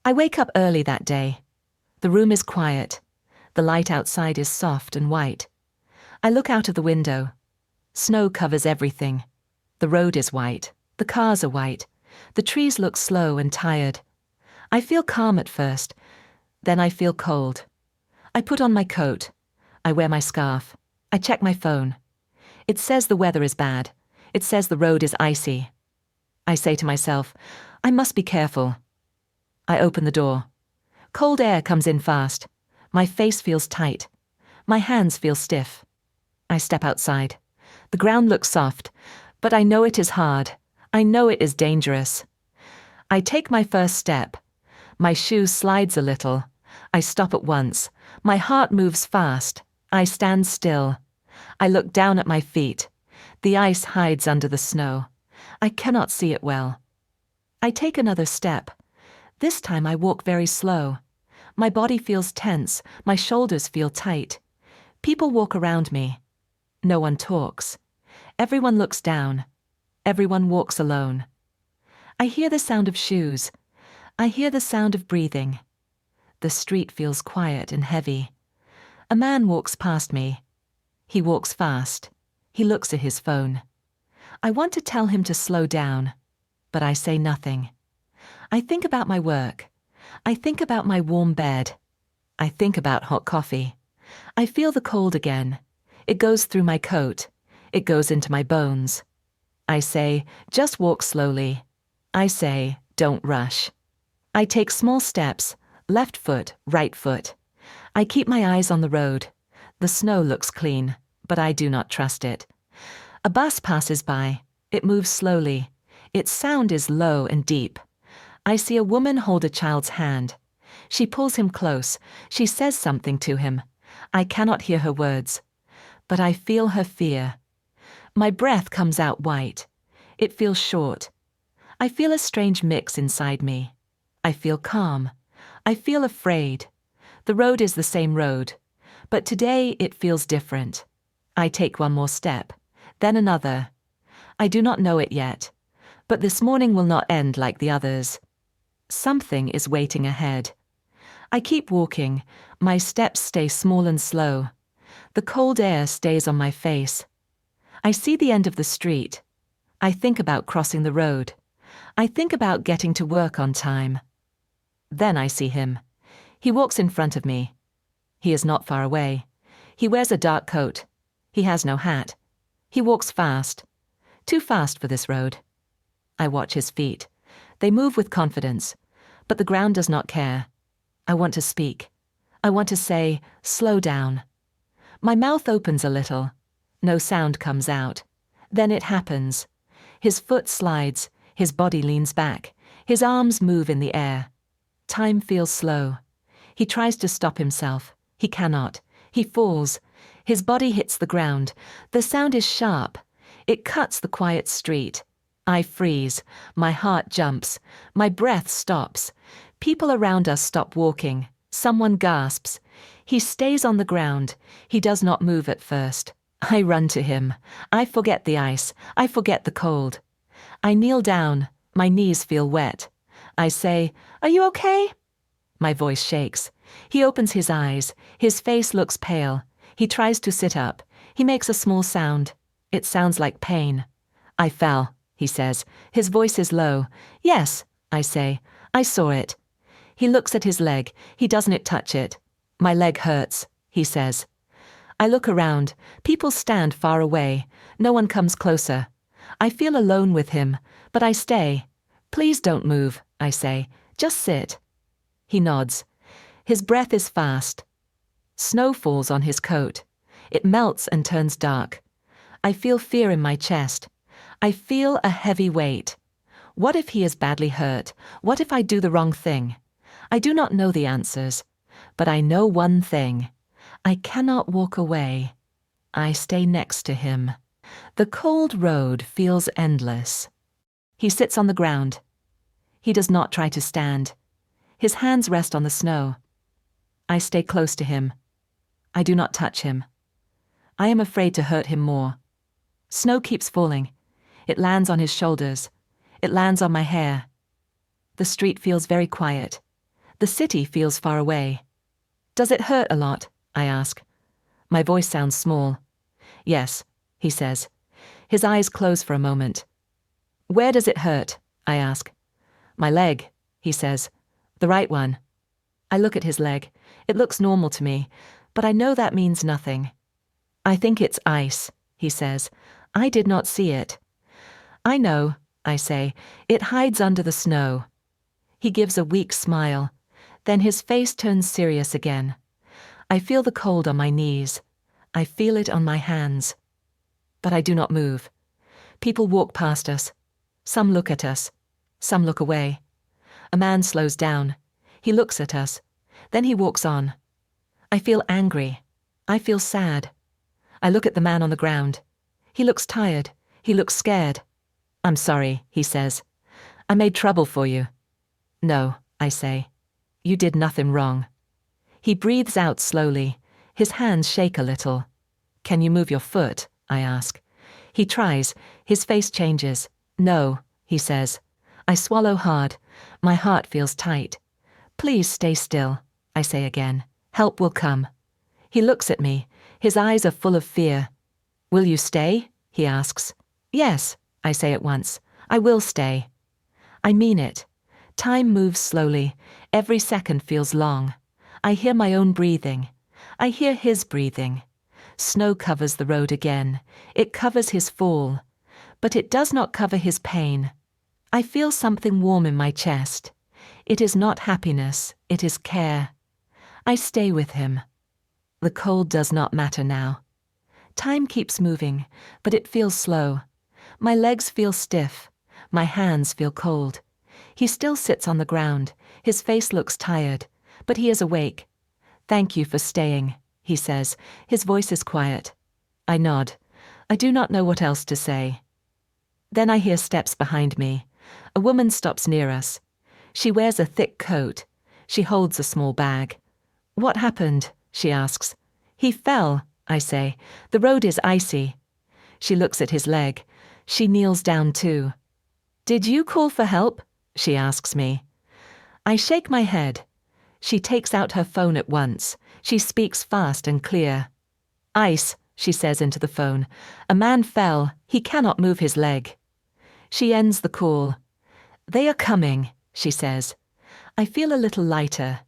I wake up early that day. The room is quiet. The light outside is soft and white. I look out of the window. Snow covers everything. The road is white. The cars are white. The trees look slow and tired. I feel calm at first. Then I feel cold. I put on my coat. I wear my scarf. I check my phone. It says the weather is bad. It says the road is icy. I say to myself, I must be careful. I open the door. Cold air comes in fast. My face feels tight. My hands feel stiff. I step outside. The ground looks soft, but I know it is hard. I know it is dangerous. I take my first step. My shoe slides a little. I stop at once. My heart moves fast. I stand still. I look down at my feet. The ice hides under the snow. I cannot see it well. I take another step. This time I walk very slow. My body feels tense. My shoulders feel tight. People walk around me. No one talks. Everyone looks down. Everyone walks alone. I hear the sound of shoes. I hear the sound of breathing. The street feels quiet and heavy. A man walks past me. He walks fast. He looks at his phone. I want to tell him to slow down, but I say nothing. I think about my work. I think about my warm bed. I think about hot coffee. I feel the cold again. It goes through my coat. It goes into my bones. I say, just walk slowly. I say, don't rush. I take small steps, left foot, right foot. I keep my eyes on the road. The snow looks clean, but I do not trust it. A bus passes by. It moves slowly. Its sound is low and deep. I see a woman hold a child's hand. She pulls him close. She says something to him. I cannot hear her words, but I feel her fear. My breath comes out white. It feels short. I feel a strange mix inside me. I feel calm. I feel afraid. The road is the same road, but today it feels different. I take one more step, then another. I do not know it yet, but this morning will not end like the others. Something is waiting ahead. I keep walking. My steps stay small and slow. The cold air stays on my face. I see the end of the street. I think about crossing the road. I think about getting to work on time. Then I see him. He walks in front of me. He is not far away. He wears a dark coat. He has no hat. He walks fast. Too fast for this road. I watch his feet. They move with confidence, but the ground does not care. I want to speak. I want to say, slow down. My mouth opens a little. No sound comes out. Then it happens. His foot slides. His body leans back. His arms move in the air. Time feels slow. He tries to stop himself. He cannot. He falls. His body hits the ground. The sound is sharp. It cuts the quiet street. I freeze. My heart jumps. My breath stops. People around us stop walking. Someone gasps. He stays on the ground. He does not move at first. I run to him. I forget the ice. I forget the cold. I kneel down. My knees feel wet. I say, "Are you okay?" My voice shakes. He opens his eyes. His face looks pale. He tries to sit up. He makes a small sound. It sounds like pain. "I fell," he says. His voice is low. "Yes," I say. "I saw it." He looks at his leg. He doesn't touch it. "My leg hurts," he says. I look around. People stand far away. No one comes closer. I feel alone with him, but I stay. "Please don't move," I say. "Just sit." He nods. His breath is fast. Snow falls on his coat. It melts and turns dark. I feel fear in my chest. I feel a heavy weight. What if he is badly hurt? What if I do the wrong thing? I do not know the answers, but I know one thing. I cannot walk away. I stay next to him. The cold road feels endless. He sits on the ground. He does not try to stand. His hands rest on the snow. I stay close to him. I do not touch him. I am afraid to hurt him more. Snow keeps falling. It lands on his shoulders. It lands on my hair. The street feels very quiet. The city feels far away. Does it hurt a lot? I ask. My voice sounds small. Yes, he says. His eyes close for a moment. Where does it hurt? I ask. My leg, he says. The right one. I look at his leg. It looks normal to me, but I know that means nothing. I think it's ice, he says. I did not see it. I know, I say. It hides under the snow. He gives a weak smile. Then his face turns serious again. I feel the cold on my knees. I feel it on my hands. But I do not move. People walk past us. Some look at us. Some look away. A man slows down. He looks at us. Then he walks on. I feel angry. I feel sad. I look at the man on the ground. He looks tired. He looks scared. I'm sorry, he says. I made trouble for you. No, I say. You did nothing wrong. He breathes out slowly. His hands shake a little. Can you move your foot? I ask. He tries. His face changes. No, he says. I swallow hard. My heart feels tight. Please stay still, I say again. Help will come. He looks at me. His eyes are full of fear. Will you stay? He asks. Yes, I say at once. I will stay. I mean it. Time moves slowly. Every second feels long. I hear my own breathing. I hear his breathing. Snow covers the road again. It covers his fall. But it does not cover his pain. I feel something warm in my chest. It is not happiness, it is care. I stay with him. The cold does not matter now. Time keeps moving, but it feels slow. My legs feel stiff. My hands feel cold. He still sits on the ground. His face looks tired, but he is awake. Thank you for staying, he says. His voice is quiet. I nod. I do not know what else to say. Then I hear steps behind me. A woman stops near us. She wears a thick coat. She holds a small bag. What happened? She asks. He fell, I say. The road is icy. She looks at his leg. She kneels down too. Did you call for help? She asks me. I shake my head. She takes out her phone at once. She speaks fast and clear. Ice, she says into the phone. A man fell. He cannot move his leg. She ends the call. They are coming, she says. I feel a little lighter.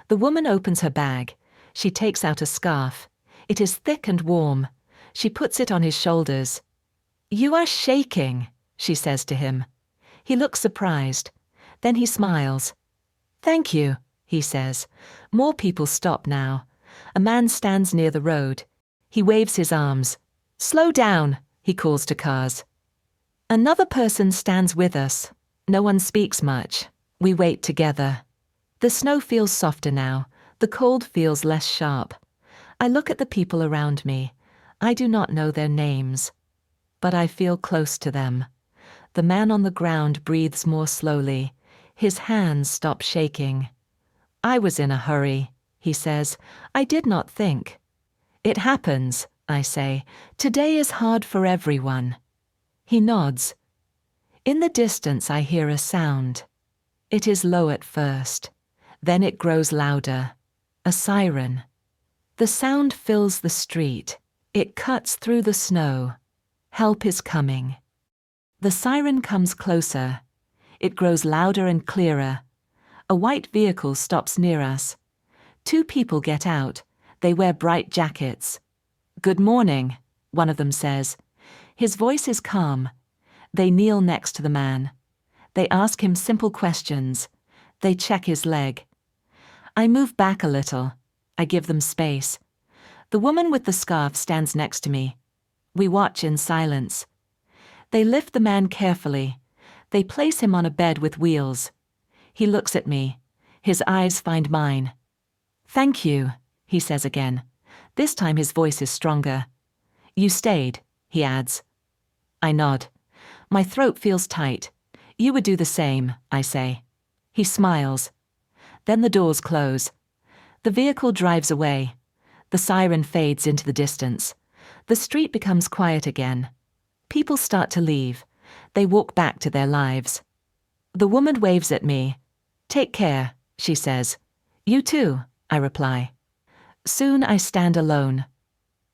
The woman opens her bag. She takes out a scarf. It is thick and warm. She puts it on his shoulders. You are shaking, she says to him. He looks surprised. Then he smiles. Thank you, he says. More people stop now. A man stands near the road. He waves his arms. Slow down, he calls to cars. Another person stands with us. No one speaks much. We wait together. The snow feels softer now. The cold feels less sharp. I look at the people around me. I do not know their names, but I feel close to them. The man on the ground breathes more slowly. His hands stop shaking. I was in a hurry, he says. I did not think. It happens, I say. Today is hard for everyone. He nods. In the distance I hear a sound. It is low at first. Then it grows louder. A siren. The sound fills the street. It cuts through the snow. Help is coming. The siren comes closer. It grows louder and clearer. A white vehicle stops near us. 2 people get out. They wear bright jackets. Good morning, one of them says. His voice is calm. They kneel next to the man. They ask him simple questions. They check his leg. I move back a little. I give them space. The woman with the scarf stands next to me. We watch in silence. They lift the man carefully. They place him on a bed with wheels. He looks at me. His eyes find mine. Thank you, he says again. This time his voice is stronger. You stayed, he adds. I nod. My throat feels tight. You would do the same, I say. He smiles. Then the doors close. The vehicle drives away. The siren fades into the distance. The street becomes quiet again. People start to leave. They walk back to their lives. The woman waves at me. Take care, she says. You too, I reply. Soon I stand alone.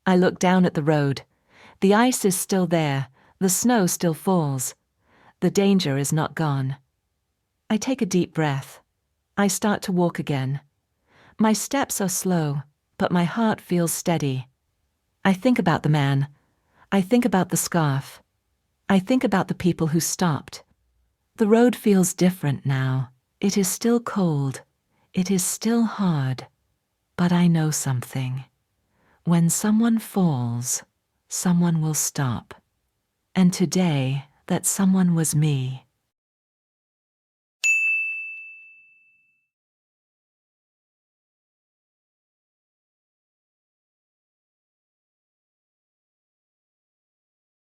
I look down at the road. The ice is still there, the snow still falls. The danger is not gone. I take a deep breath. I start to walk again. My steps are slow, but my heart feels steady. I think about the man. I think about the scarf. I think about the people who stopped. The road feels different now. It is still cold. It is still hard. But I know something. When someone falls, someone will stop. And today, that someone was me.